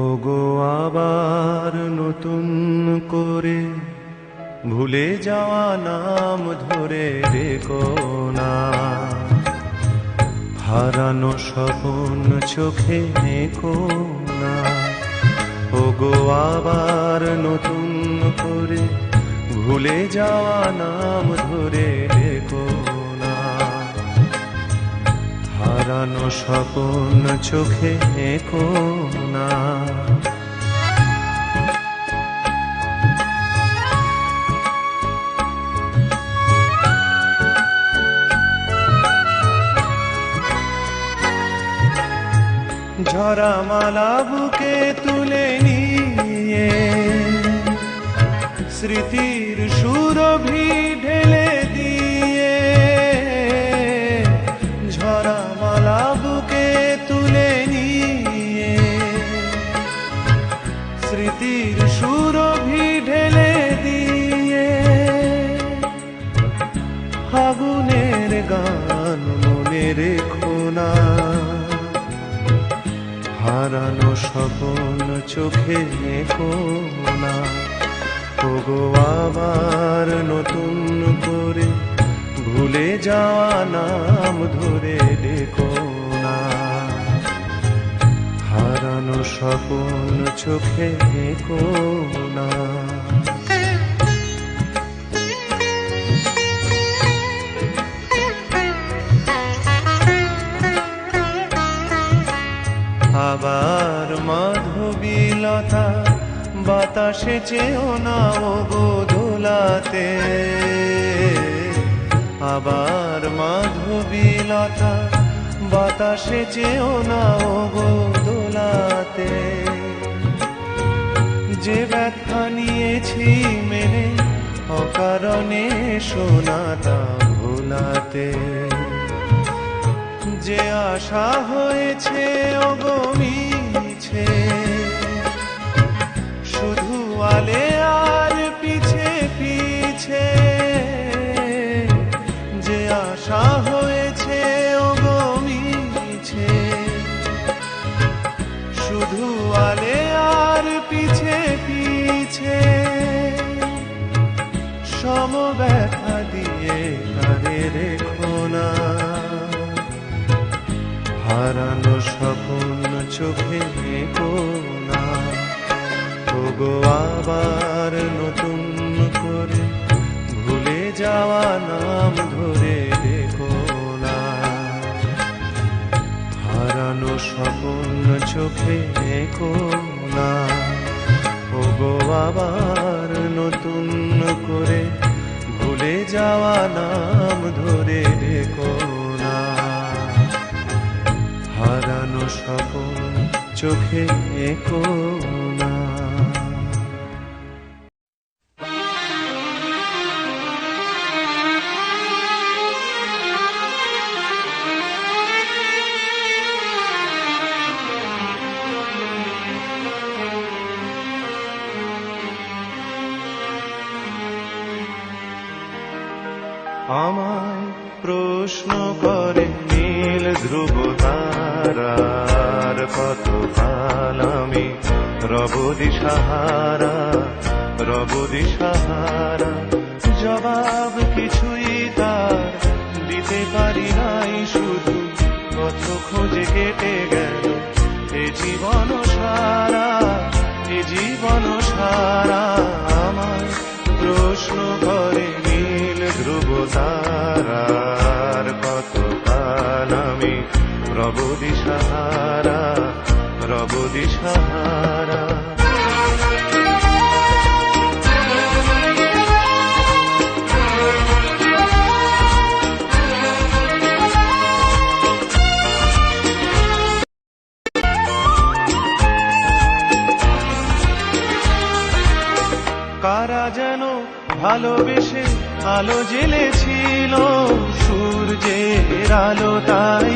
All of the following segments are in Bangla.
ওগো আবার নতুন করে ভুলে যাওয়া নাম ধরে রেখো না, হারানো স্বপ্ন চোখে নেকো না। ওগো আবার নতুন করে ভুলে যাওয়া নাম ধরে রেখো না, হারানো স্বপ্ন চোখে নেকো না। ঝরা মালা বুকে তুলে নিয়ে স্মৃতির সুরভি ঢেলে দিয়ে, ঝরা মালা বুকে তুলে নিয়ে স্মৃতির সুরভি ঢেলে দিয়ে, ফাগুনের গান মনে রেখো না, হারানো স্বপ্ন চোখে নেকো না। ওগো আবার নতুন করে ভুলে যাওয়া নাম ধরে ডেকো না, হারানো স্বপ্ন চোখে নেকো না। আবার মাধবীলতা বাতাসে চেও না ওগো দোলাতে, আবার মাধবীলতা বাতাসে চেও না ওগো দোলাতে। যে ব্যথা নিয়েছি মেনে অকারণে শোনাটা ভোলাতে, যে আশা হয়েছে ওগো মিছে, শুধু আলে আর পিছে পিছে, যে আশা হয়েছে ওগো মিছে, শুধু আলে আর পিছে পিছে, সম ব্যথা দিয়ে কারে রেখো না, হারানো স্বপ্ন চোখে নেকো না। ওগো আবার নতুন করে ভুলে যাওয়া নাম ধরে রেখো না, হারানো স্বপ্ন চোখে নেকো না। ওগো আবার নতুন করে ভুলে যাওয়া নাম ধরে রেখো না, হারানো স্বপ্ন চোখে নেকো না। আমায় প্রশ্ন করে নীল ধ্রুব তারার, কত কাল আমি রব দিশাহারা, রব দিশাহারা। জবাব কিছুই তার দিতে পারি নাই, শুধু পথ খোঁজে কেটে গেল এ জীবন সারা, এ জীবন সারা। আমায় প্রশ্ন করে নীল ধ্রুব তারার, কত কাল আমি রব দিশাহারা, রব দিশাহারা। কারা যেন ভালোবেসে আলো জ্বেলেছিল, সূর্যের আলো তাই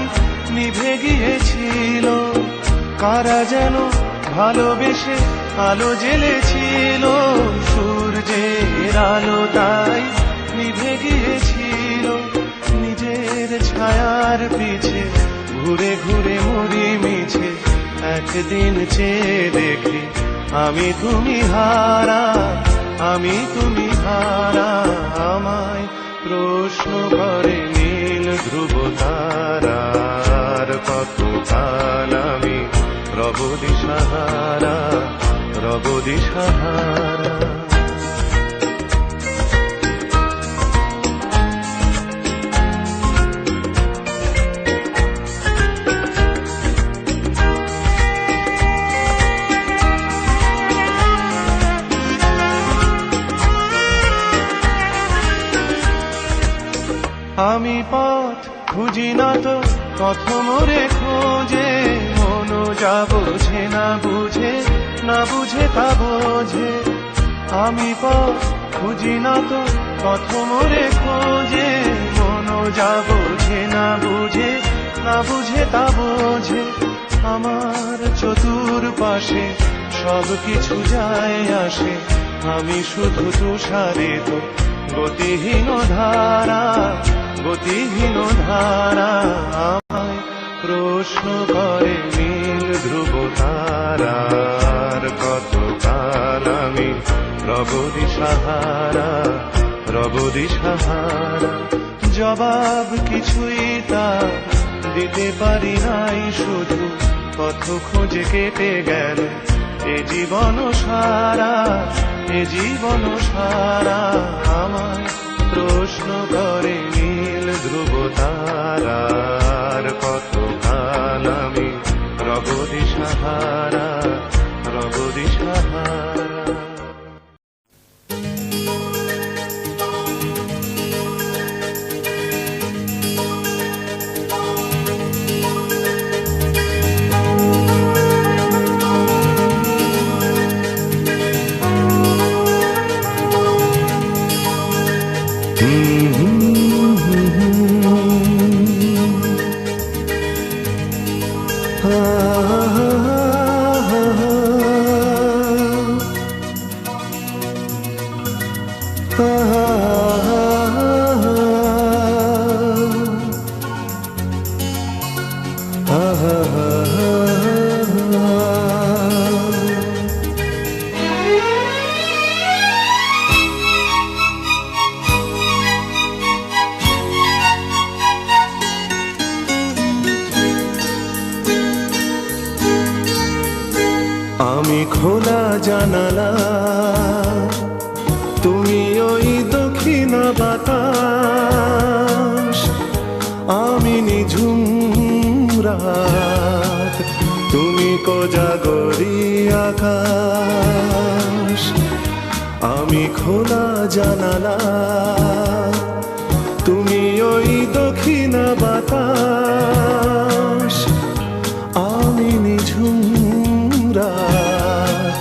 নিভে গিয়েছিল। কারা যেন ভালোবেসে আলো জ্বেলেছিল, সূর্যের আলো তাই নিভে গিয়েছিল। নিজের ছায়ার পিছে ঘুরে ঘুরে মরি মিছে একদিন চেয়ে দেখি আমি তুমি হারা, আমি তুমি হারা। আমায় প্রশ্ন করে নীল ধ্রুব তারার, কতকাল আমি রব দিশাহারা, রব দিশাহারা। আমি পথ খুঁজি না তো পথ মোরে খোঁজে, মন যা বোঝে না বুঝে, না বুঝে তা বোঝে। আমি পথ খুঁজি না তো পথ মোরে খোঁজে, মন যা বোঝে না বুঝে, না বুঝে তা বোঝে। আমার চতুর্পাশে সব কিছু যায় আসে, আমি শুধু তুষারে তো গতিহীন ধারা, গতিহীন ধারা। আমায় প্রশ্ন করে নীল ধ্রুব তারার, কতকাল আমি রব দিশাহারা, রব দিশাহারা। জবাব কিছুই তা দিতে পারি নাই, শুধু পথ খোঁজে কেটে গেল এ জীবন সারা, এ জীবন সারা। আমায় প্রশ্ন করে নীল ধ্রুব তারার, কতকাল আমি রব দিশাহারা, রব দিশাহারা। আমি খোলা জানালা, তুমি ওই দক্ষিণ বাতাস। আমি নিঝুম রাত, তুমি কোজাগরি আকাশ। আমি খোলা জানালা, তুমি ওই দক্ষিণ বাতাস। আমি নিঝুম রাত,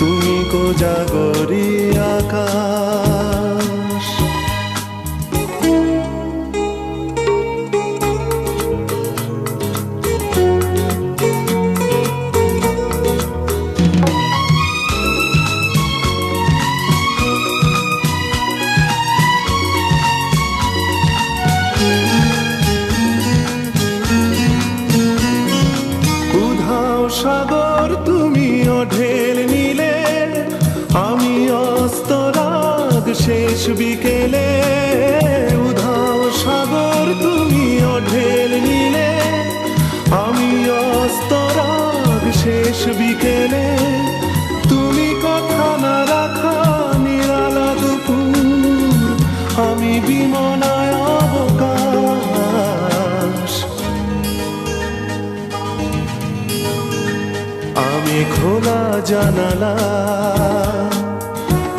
তুমি কোজাগরি আকাশ। উধাও সাগর তুমি ঢেল নিলে, আমি অস্তরাগ শেষ বিকেলে। উধাও সাগর তুমি ঢেল নিলে, আমি অস্তরাগ শেষ বিকেলে। তুমি কথা না রাখা নিরালা দুপুর, আমি বিমনায় অবকাশ। আমি খোলা জানালা,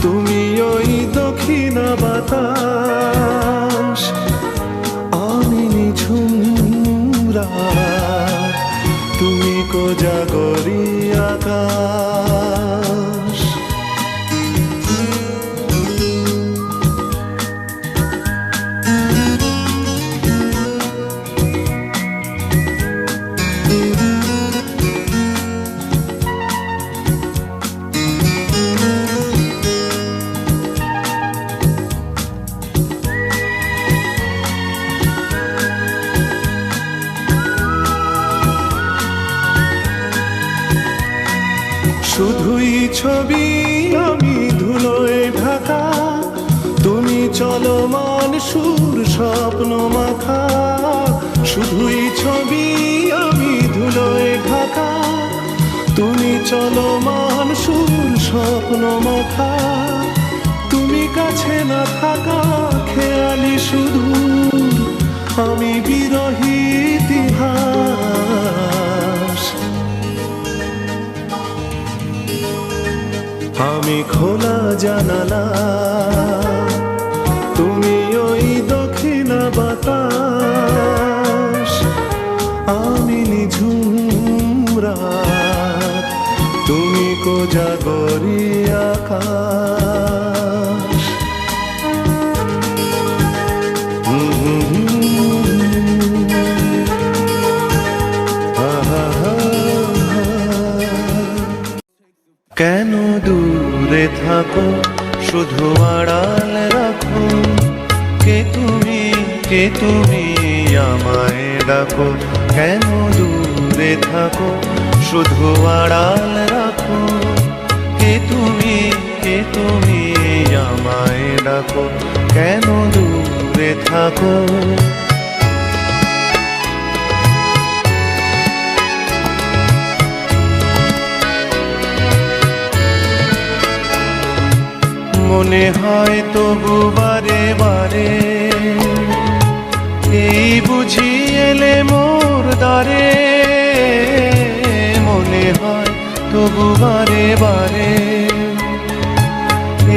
তুমি ওই দক্ষিণ বাতাস। আমি নিঝুম রাত, তুমি কোজাগরি আকাশ। ছবি আমি ধুলোয় ঢাকা, তুমি চলমান সুর স্বপ্ন মাখা। শুধুই ছবি আমি ধুলোয় ঢাকা, তুমি চলমান সুর স্বপ্ন মাখা। তুমি কাছে না থাকা খেয়ালি শুধু আমি বিরহী ইতিহাস। আমি খোলা জানালা, তুমি ওই দক্ষিণা বাতাস। আমি নিঝুম রাত, তুমি কোজাগরী আকাশ। কেন দূরে থাকো, শুধু আড়াল রাখো। কে তুমি আমায় ডাকো। কেন দূরে থাকো, শুধু আড়াল রাখো। কে তুমি আমায় ডাকো। কেন দূরে থাকো। মনে হয় তবু বারে বারে, এই বুঝি এলে মোর দ্বারে। মনে হয় তবু বারে বারে,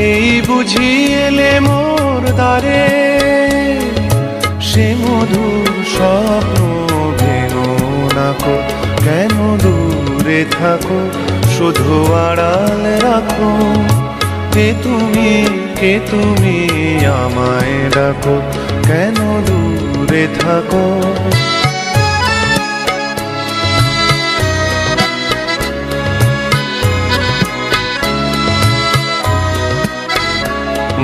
এই বুঝি এলে মোর দ্বারে। সে মধুর স্বপ্ন ভেঙো নাকো। কেন দূরে থাকো, শুধু আড়াল রাখো। কে তুমি আমায় ডাকো। কেন দূরে থাকো।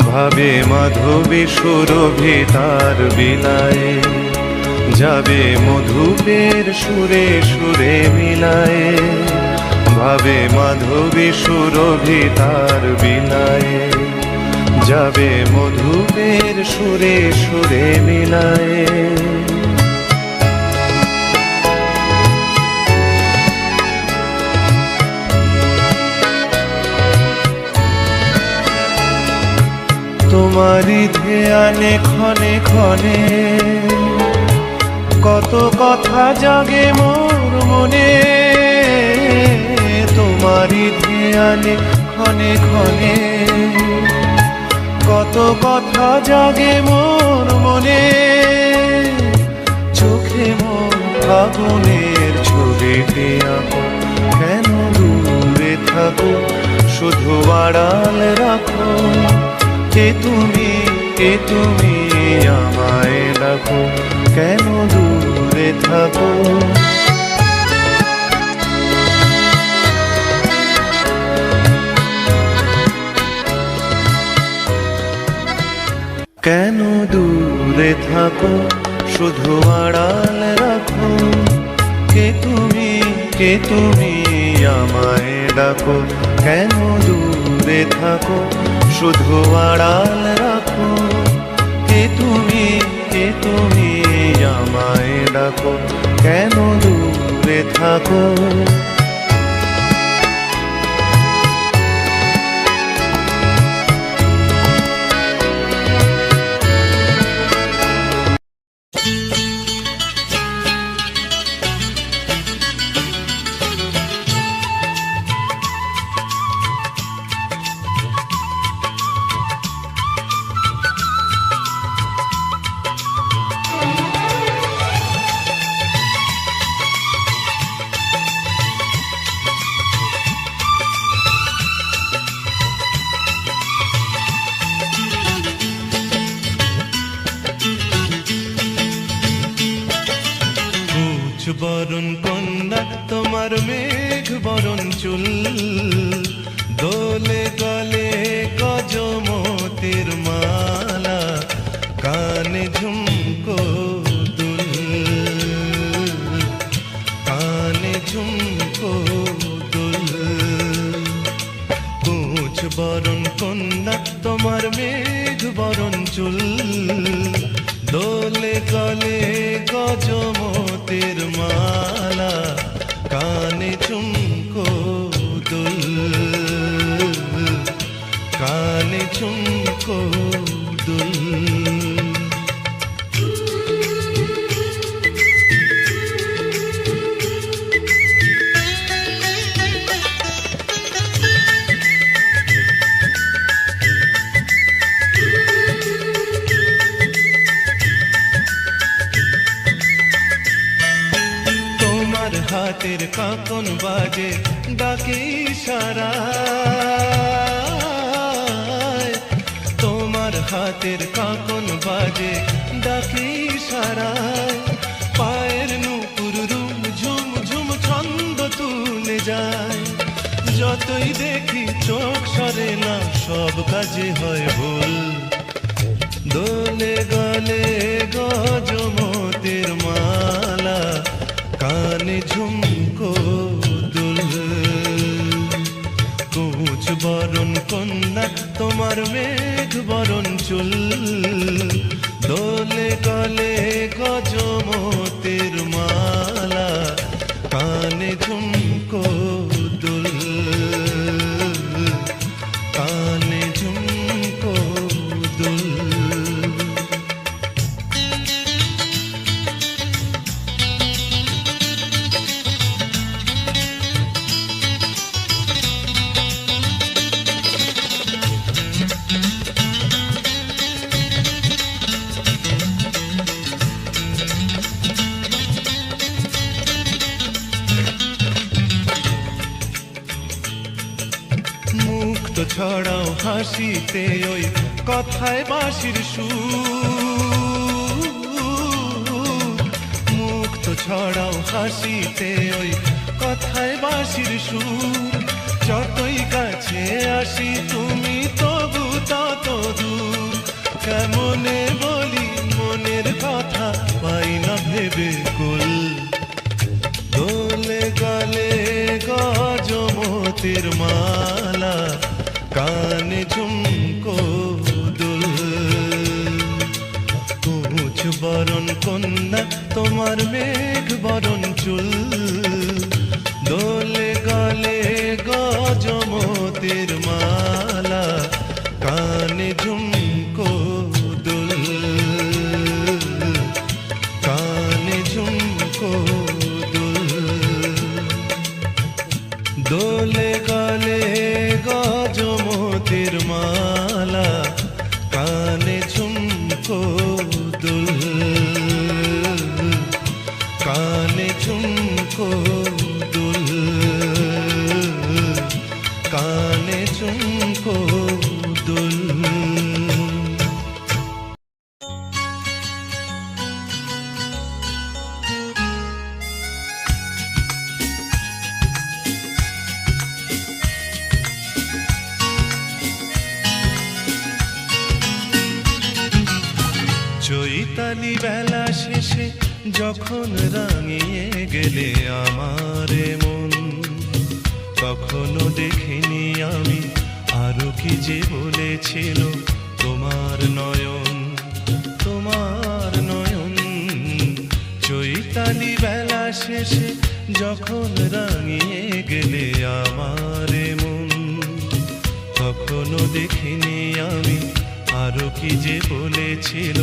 ভাবে মাধবী সুরভি তার বিলায়ে, যাবে মধুপের সুরে সুরে মিলায়ে। ভাবে মাধবী সুরভি তার বিলায়ে, যাবে মধুপের সুরে সুরে মিলায়ে। তোমারই ধ্যানে ক্ষণে ক্ষণে, কত কথা জাগে মোর মনে। তোমারই ধ্যানে ক্ষণে ক্ষণে, কত কথা জাগে মোর মনে। চোখে মোর ফাগুনের ছবিটি আঁকো। কেন দূরে থাকো, শুধু আড়াল রাখো। কে তুমি আমায় ডাকো। কেন দূরে থাকো। কেন দূরে থাকো, শুধু আড়াল রাখো। কে তুমি আমায় ডাকো। কেন দূরে থাকো, শুধু আড়াল রাখো। কে তুমি আমায় ডাকো। কেন দূরে থাকো। বরণ কন্যা তোমার মেঘ বরণ চুল, দোলে গলে গজমতির মালা, কানে ঝুমকো দুল, কানে ঝুমকো দুল। দোলে গলে গজমতের মালা, কানে ঝুমকো দুল, কানে ঝুমকো দুল। হাতের কাঁকন বাজে ডাকে ইশারায়, তোমার হাতের কাঁকন বাজে ডাকে ইশারায়, পায়ের নূপুর রুম ঝুম ঝুম ছন্দ তুলে যায়। যতই দেখি চোখ সরে না, সব কাজে হয় ভুল। দোলে গলে গজমতের মালা, কানে ঝুমকো দুল, কুচ বরণ কন্যা তোমার মেঘ বরণ চুল। দোলে গলে গজমতের মালা, কানে ঝুমকো দুল, কানে ঝুমকো দুল। ছড়াও হাসিতে ওই কথায় বাঁশির সুর, মুক্ত ছড়াও হাসিতে ওই কথায় বাঁশির সুর। যতই কাছে আসি তুমি তবু তত দূর, কেমনে বলি মনের কথা পাই না ভেবে কুল। দোলে গলে গজমতের মালা, কানে ঝুমকো দুল, কুচ বরণ কন্যা তোমার মেঘ বরণ চুল। দোলে গলে গজমতের মালা, কানে ঝুমকো দুল, কানে ঝুমকো দুল। দোলে গলে গজমতের মালা, কানে ঝুমকো দুল, কানে ঝুমকো দুল, কানে ঝুমকো দুল। চৈতালি বেলা শেষে যখন রাঙিয়ে গেলে আমার মন, তখনও দেখিনি আমি আরো কি যে বলেছিল তোমার নয়ন, তোমার নয়ন। চৈতালি বেলা শেষে যখন রাঙিয়ে গেলে আমার মন, তখনও দেখিনি আমি আরো কি যে বলেছিল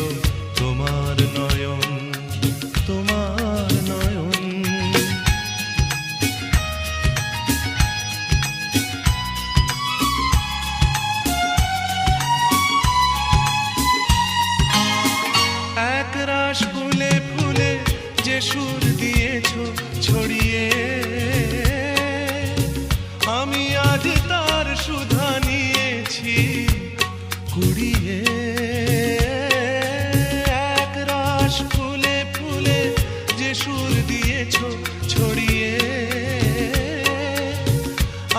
তোমার নয়ন, তোমার নয়ন। একরাশ ফুলে ফুলে যে সুর দিয়েছ ছড়িয়ে, আমি আজ তার সুধা নিয়েছি কুড়িয়ে। একরাশ ফুলে ফুলে যে সুর দিয়েছ ছড়িয়ে,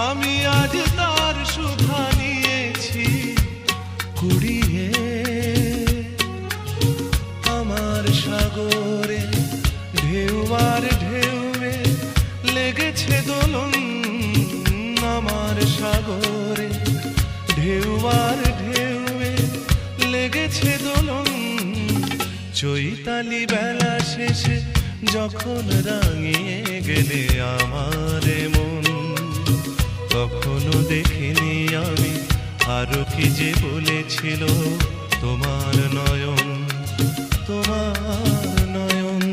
আমি আজ তার সুধা নিয়েছি কুড়িয়ে। আমার সাগরে ঢেউ আর চৈতালি বেলা শেষে যখন রাঙিয়ে গেলে আমারে মন, কখনো দেখিনি আমি আরো কি যে বলেছিল তোমার নয়ন, তোমার নয়ন।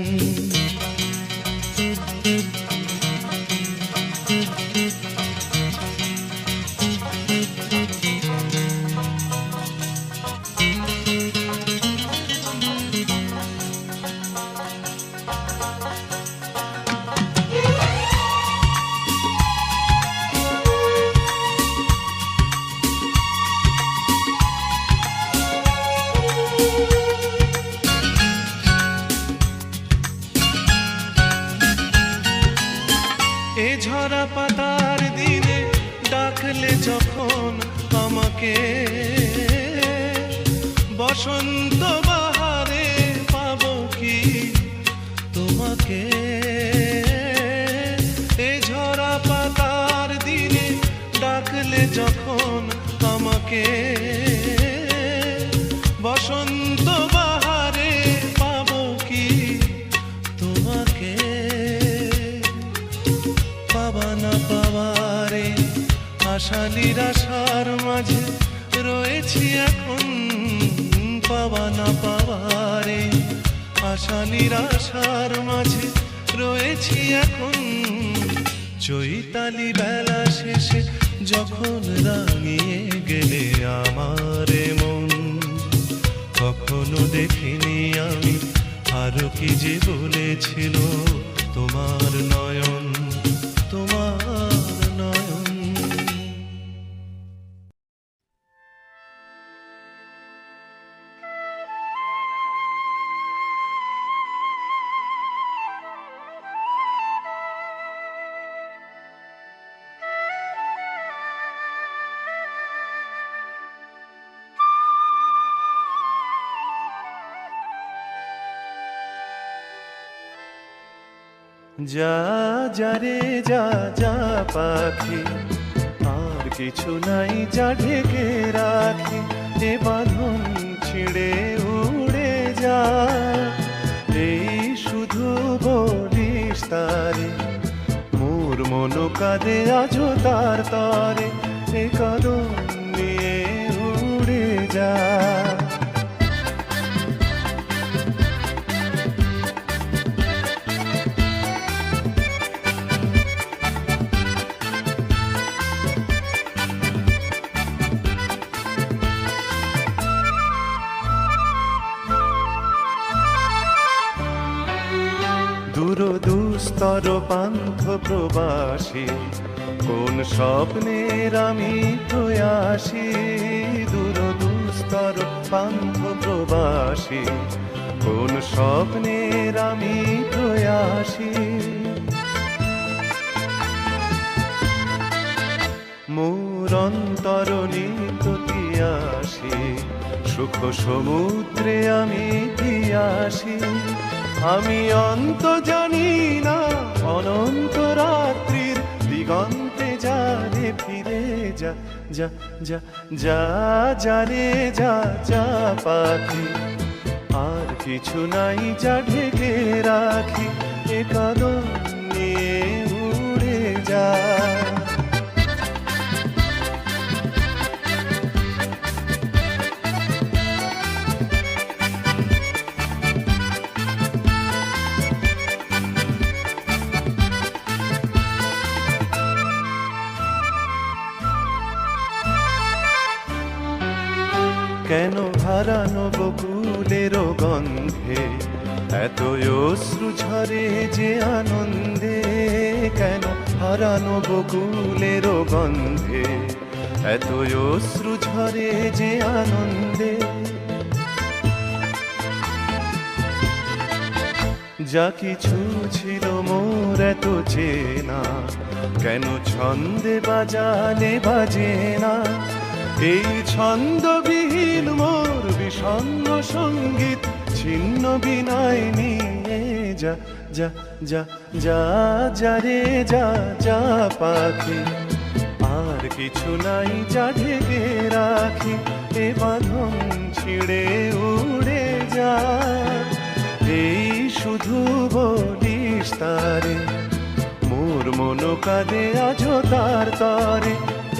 এ ঝরা পাতার দিনে ডাকলে যখন আমাকে, বসন্ত বাহারে পাবো কি তোমাকে। এ ঝরা পাতার দিনে ডাকলে যখন আমাকে, বসন্ত বাহারে পাবো কি তোমাকে। পাবা না পাওয়ারে আশা নিরাশার মাঝে রয়েছি এখন, পাবা না পাওয়ারে আশা নিরাশার মাঝে রয়েছি এখন। চৈতালি বেলা শেষে যখন রাঙিয়ে গেলে আমারে মন, কখনো দেখিনি আমি আরো কি যে বলেছিল তোমার নয়ন, তোমার নয়ন। যা যা রে যা যা পাখি, আর কিছু নাই যা ঢেকে রাখি। এ বাঁধন ছিঁড়ে উড়ে যা, এই শুধু বলিস তারে। মোর মন কাঁদে আজো তার তরে, এ কাঁদন নিয়ে উড়ে যা। দুরদুস্তর পান্থ প্রবাসী, কোন স্বপ্নের আমি প্রয়াসী। দুরদুস্তর পান্থ প্রবাসী, কোন স্বপ্নের আমি প্রয়াসী। মোর অন্তর নিত্যতিয়াসী, সুখ সমুদ্রে আমি পিয়াসী। আমি অন্ত জানি না অনন্ত রাত্রির দিগন্তে যারে ফিরে যা যা যা যা যা রে যা যা পাখি, আর কিছু নাই যা ঢেকে রাখি। এ কাঁদন নিয়ে উড়ে যা। কেন হারানো বকুলের গন্ধে এত অশ্রু ঝরে যে আনন্দে। কেন হারানো বকুলের গন্ধে এত অশ্রু ঝরে যে আনন্দে। যা কিছু ছিল মোর এত চেনা, কেন ছন্দে বাজালে বাজে না। এই ছন্দবিহীন মোর বিষণ্ণ সঙ্গীত ছিন্ন বিনায় নিয়ে যা যা যা যা যা রে যা যা পাখি, আর কিছু নাই যা ঢেকে রাখি। এ বাঁধন ছিঁড়ে উড়ে যা। শুধু বলিস তারে, মোর মন কাঁদে আজো তার তরে,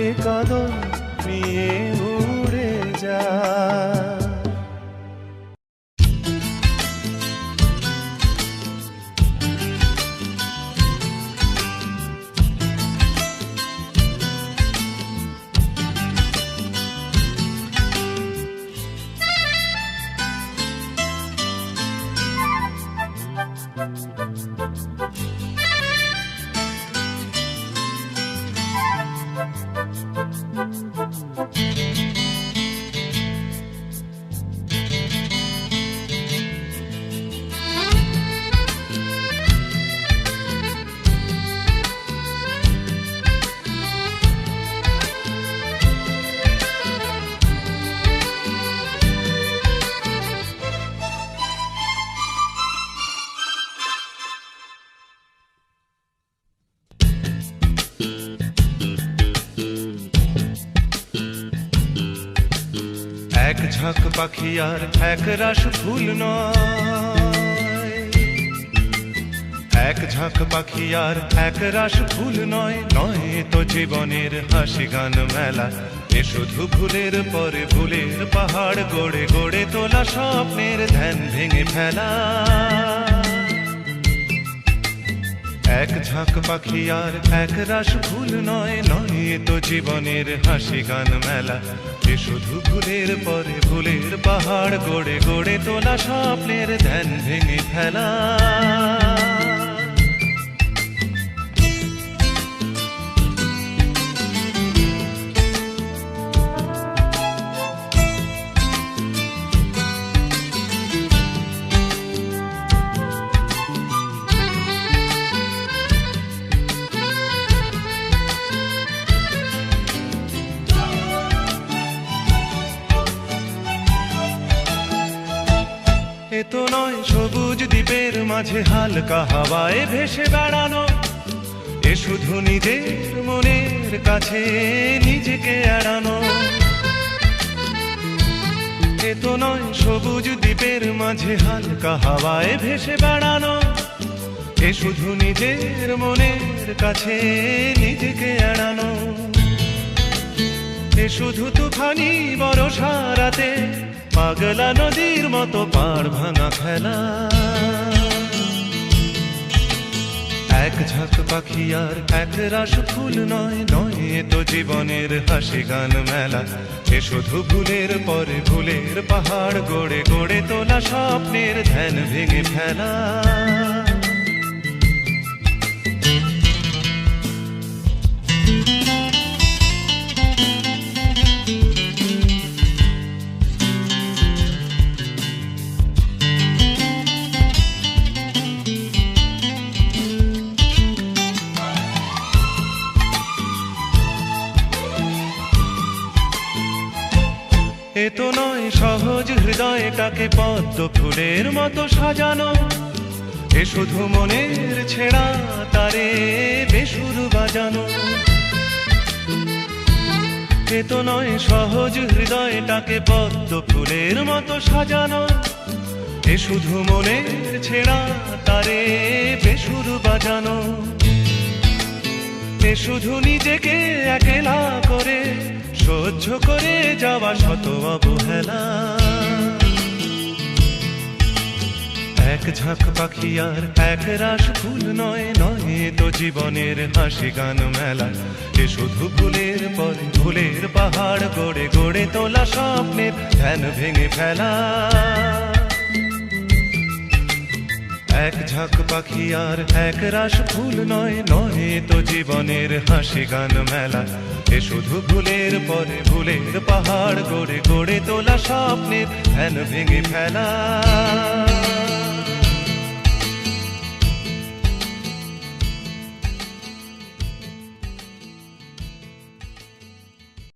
এ কাঁদন নিয়ে উড়ে যা। এক ঝাঁক পাখি আর এক রাস ফুল নয়, এক ঝাঁক পাখি আর এক রাস ফুল নয়, নয় তো জীবনের হাসি গান মেলা। এ শুধু ভুলের পরে ভুলের পাহাড় গড়ে গড়ে তোলা স্বপ্নের ধ্যান ভেঙে ফেলা। এক ঝাঁক পাখি আর এক রাস ফুল নয়, নয় তো জীবনের হাসি গান মেলা। এ শুধু ভুলের পরে ভুলের পাহাড় গড়ে গড়ে তোলা স্বপ্নের ধ্যান ভেঙে ফেলা। এ তো নয় সবুজ দ্বীপের মাঝে হালকা হাওয়ায় ভেসে বেড়ানো, এ শুধু নিজের মনের কাছে নিজেকে এড়ানো। এ তো নয় সবুজ দ্বীপের মাঝে হালকা হাওয়ায় ভেসে বেড়ানো, এ শুধু নিজের মনের কাছে নিজেকে এড়ানো। এ শুধু তুফানি বরষা রাতে পাগলা নদীর মতো পাড় ভাঙা খেলা। এক ঝাঁক পাখি আর এক রাস ফুল নয়, নয় তো জীবনের হাসি গান মেলা। এ শুধু ভুলের পরে ভুলের পাহাড় গড়ে গড়ে তোলা স্বপ্নের ধ্যান ভেঙে ফেলা। এ তো নয় সহজ হৃদয়টাকে পদ্ম ফুলের মতো সাজানো, এ শুধু মনের ছেঁড়া তারে বেসুর বাজানো। এ তো নয় সহজ হৃদয়টাকে পদ্ম ফুলের মতো সাজানো, এ শুধু মনের ছেঁড়া তারে বেসুর বাজানো। এ শুধু নিজেকে একলা করে সহ্য করে যাওয়া শত অবহেলা। এক ঝাঁক পাখি আর এক রাস ফুল নয়, নয় তো জীবনের হাসি গান মেলা। এ শুধু ভুলের পরে ভুলের পাহাড় গড়ে গড়ে তোলা স্বপ্নের ধ্যান ভেঙে ফেলা। এক ঝাঁক পাখি আর এক রাস ফুল নয়, নয় তো জীবনের হাসি গান মেলা। এ শুধু ভুলের পরে ভুলের পাহাড় গড়ে গড়ে তোলা স্বপ্নের ধ্যান ভেঙে ফেলা।